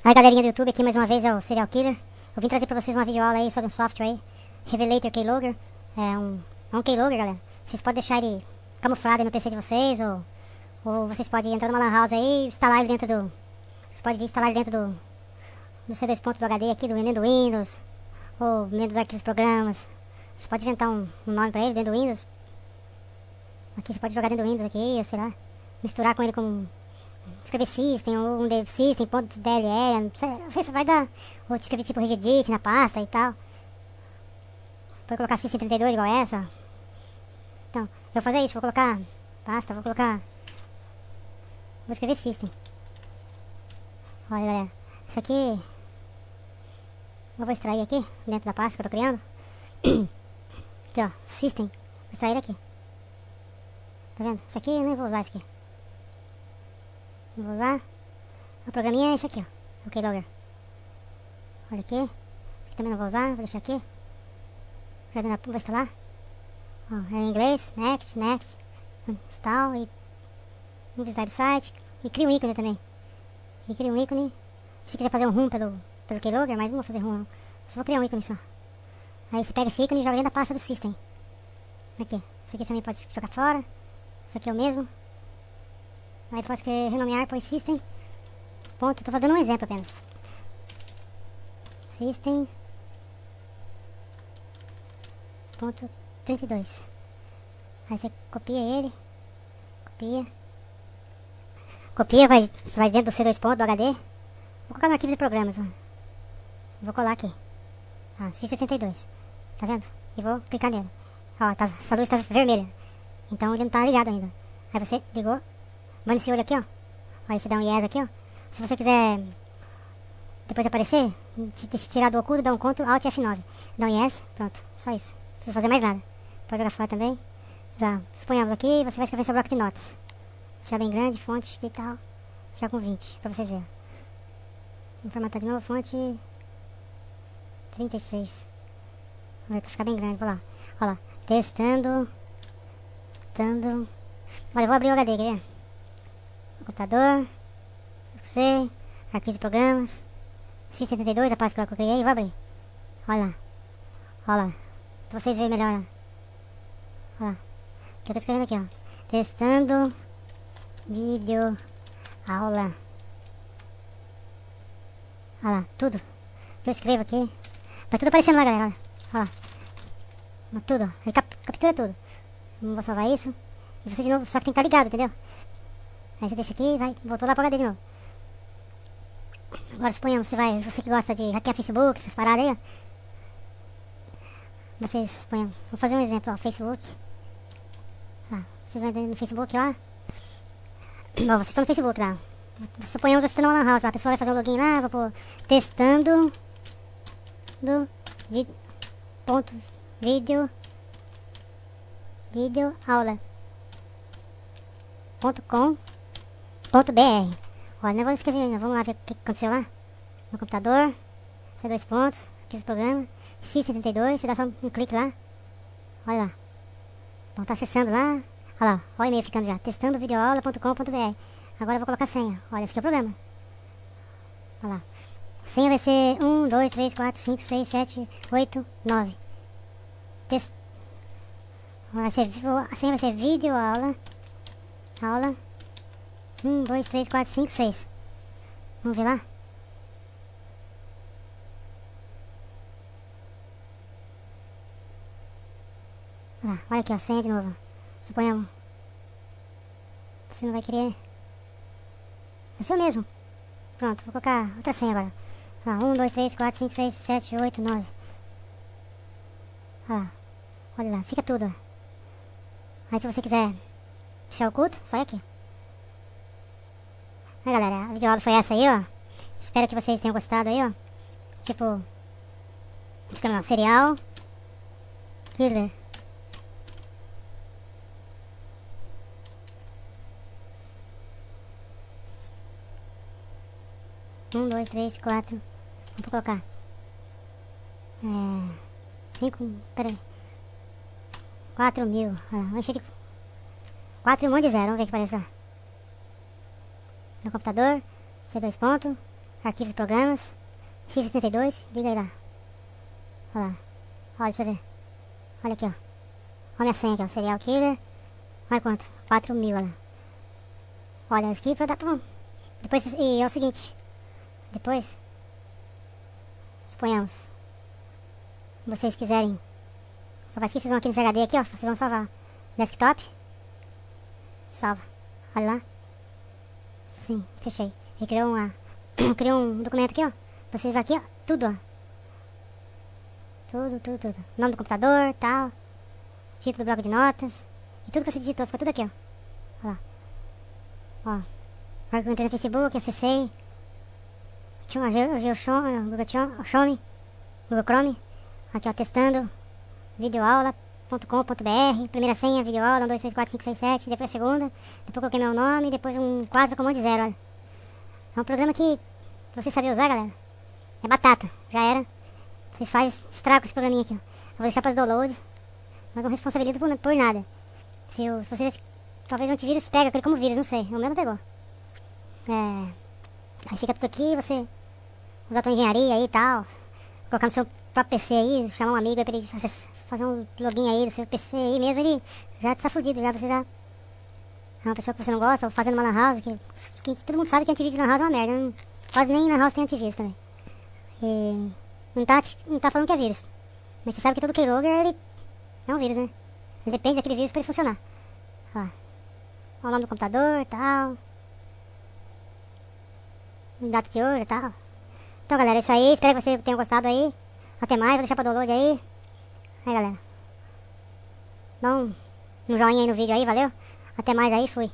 Aí galerinha do YouTube, aqui mais uma vez é o Serial Killer. Eu vim trazer pra vocês uma videoaula aí sobre um software aí, Revelator Keylogger. É um keylogger, galera. Vocês podem deixar ele camuflado aí no PC de vocês, ou vocês podem entrar numa lan house aí e instalar ele dentro do... Vocês podem vir instalar ele dentro do C2 do HD aqui, dentro do Windows, ou dentro dos arquivos programas. Você pode inventar um nome pra ele dentro do Windows. Aqui você pode jogar dentro do Windows aqui, ou sei lá, misturar com ele com... Escrever system ou um system.dll, você vai dar, ou escrever tipo regedit na pasta e tal. Pode colocar system 32 igual essa. Então, eu vou fazer isso, vou colocar pasta, vou escrever system. Olha galera, isso aqui eu vou extrair aqui, dentro da pasta que eu tô criando. Aqui ó, system, vou extrair daqui. Tá vendo? Isso aqui eu nem vou usar isso aqui. Não vou usar. O programinha é esse aqui, ó. O Keylogger. Olha aqui. Esse aqui também não vou usar. Vou deixar aqui. Vou instalar. Ó, é em inglês. Next. Install. E vou visitar o site. E cria um ícone também. E cria um ícone. Se quiser fazer um room pelo Keylogger, mas não vou fazer room não. Só vou criar um ícone só. Aí você pega esse ícone e joga dentro da pasta do system. Aqui. Isso aqui também pode jogar fora. Isso aqui é o mesmo. Aí posso renomear por system. Ponto, tô dando um exemplo apenas. System. Ponto 32. Aí você copia ele. Copia, você vai dentro do C2 do HD. Vou colocar no arquivo de programas, ó. Vou colar aqui. Ó, X72. Tá vendo? E vou clicar nele. Ó, tá, essa luz tá vermelha. Então ele não tá ligado ainda. Aí você ligou. Manda esse olho aqui, ó. Aí você dá um yes aqui, ó. Se você quiser depois aparecer, tirar do oculto, dá um Ctrl Alt F9. Dá um yes, pronto. Só isso. Não precisa fazer mais nada. Pode jogar fora também. Tá. Suponhamos aqui, você vai escrever seu bloco de notas. Deixar bem grande, fonte e tal. Deixar com 20, pra vocês verem. Vou formatar de novo, fonte 36. Vai ficar bem grande, vou lá. Olha lá. Testando. Olha, eu vou abrir o HD, quer ver? Computador, C, arquivos de programas, X72, a pasta que eu criei, vou abrir. Olha lá, pra vocês verem melhor. Olha lá, que eu tô escrevendo aqui, ó. Testando, vídeo, aula. Olha lá, tudo que eu escrevo aqui, tá tudo aparecendo lá, galera, olha lá. Tudo, ó, ele captura tudo. Vou salvar isso, e você de novo, só que tem que estar ligado, entendeu? Aí você deixa aqui e voltou lá pro HD de novo. Agora suponhamos, você que gosta de hackear Facebook, essas paradas aí, ó. Vocês põem, vou fazer um exemplo, ó, Facebook. Vocês vão entrar no Facebook lá. Bom, vocês estão no Facebook lá. Suponhamos que você está numa lan house lá, a pessoa vai fazer o login lá, vou pôr testando vídeo aula .com.br. Olha, não vou escrever ainda, vamos lá ver o que aconteceu lá. No computador, C2 pontos, aqui os programas, X72, você dá só um clique lá. Olha lá. Bom, tá acessando lá. Olha lá, olha o e-mail ficando já. Testando videoaula.com.br. Agora eu vou colocar a senha. Olha, esse aqui é o problema. Olha lá. A senha vai ser 1, 2, 3, 4, 5, 6, 7, 8, 9. A senha vai ser videoaula. Aula 1, 2, 3, 4, 5, 6. Vamos ver lá? Olha aqui, ó, senha de novo. Suponhamos. Você não vai querer. Vai ser o mesmo. Pronto, vou colocar outra senha agora. 1, 2, 3, 4, 5, 6, 7, 8, 9. Olha lá, fica tudo. Aí se você quiser deixar oculto, só aqui. Aí galera, a videoaula foi essa aí, ó. Espero que vocês tenham gostado aí, ó. Tipo, Serial Killer. 1, 2, 3, 4. Vou colocar. 5. Peraí. 4.000. Vou encher de 4 e um monte de zero. Vamos ver o que aparece lá. No computador. C2 ponto. arquivos e programas, x72, liga aí lá. Olha lá, olha pra você ver. Olha aqui, ó. Olha a minha senha aqui, ó, serial killer. Olha quanto, 4.000, olha lá. Olha, isso aqui pra dar pra... Depois, e é o seguinte, depois, suponhamos, vocês quiserem, só faz que vocês vão aqui nesse HD aqui, ó, vocês vão salvar. Desktop, salva, olha lá. Sim, fechei. Ele criou uma, criou um documento aqui, ó. Vocês vão aqui, ó, tudo, ó. Tudo. Nome do computador, tal, título do bloco de notas, e tudo que você digitou, fica tudo aqui, ó. Olha lá. Ó, na hora que eu entrei no Facebook, acessei. Tinha o Google Chrome. Aqui, ó, testando. Videoaula.com.br. Primeira senha, videoaula, 1, 2, 3, 4, 5, 6, 7. Depois a segunda. Depois coloquei meu nome. Depois um quadro com um monte de zero, olha. É um programa que você sabia usar, galera. É batata, já era. Vocês fazem estrago com esse programinha aqui, ó. Eu vou deixar para download. Mas não responsabilizo por nada. Se vocês... Talvez o antivírus pega aquele como vírus, não sei. O meu não pegou. Aí fica tudo aqui, você usar a tua engenharia aí e tal. Colocar no seu próprio PC aí, chamar um amigo aí pra ele fazer um login aí do seu PC aí mesmo, ele já tá fudido, já você já é uma pessoa que você não gosta, ou fazendo uma lan house, que todo mundo sabe que antivírus de lan house é uma merda. Não, quase nem lan house tem antivírus também. E não tá falando que é vírus. Mas você sabe que todo keylogger, ele é um vírus, né? Ele depende daquele vírus pra ele funcionar. Ó. O nome do computador e tal. Data de hoje e tal. Então, galera, é isso aí. Espero que vocês tenham gostado aí. Até mais. Vou deixar pra download aí. Aí, galera. Dá um joinha aí no vídeo aí, valeu? Até mais aí, fui.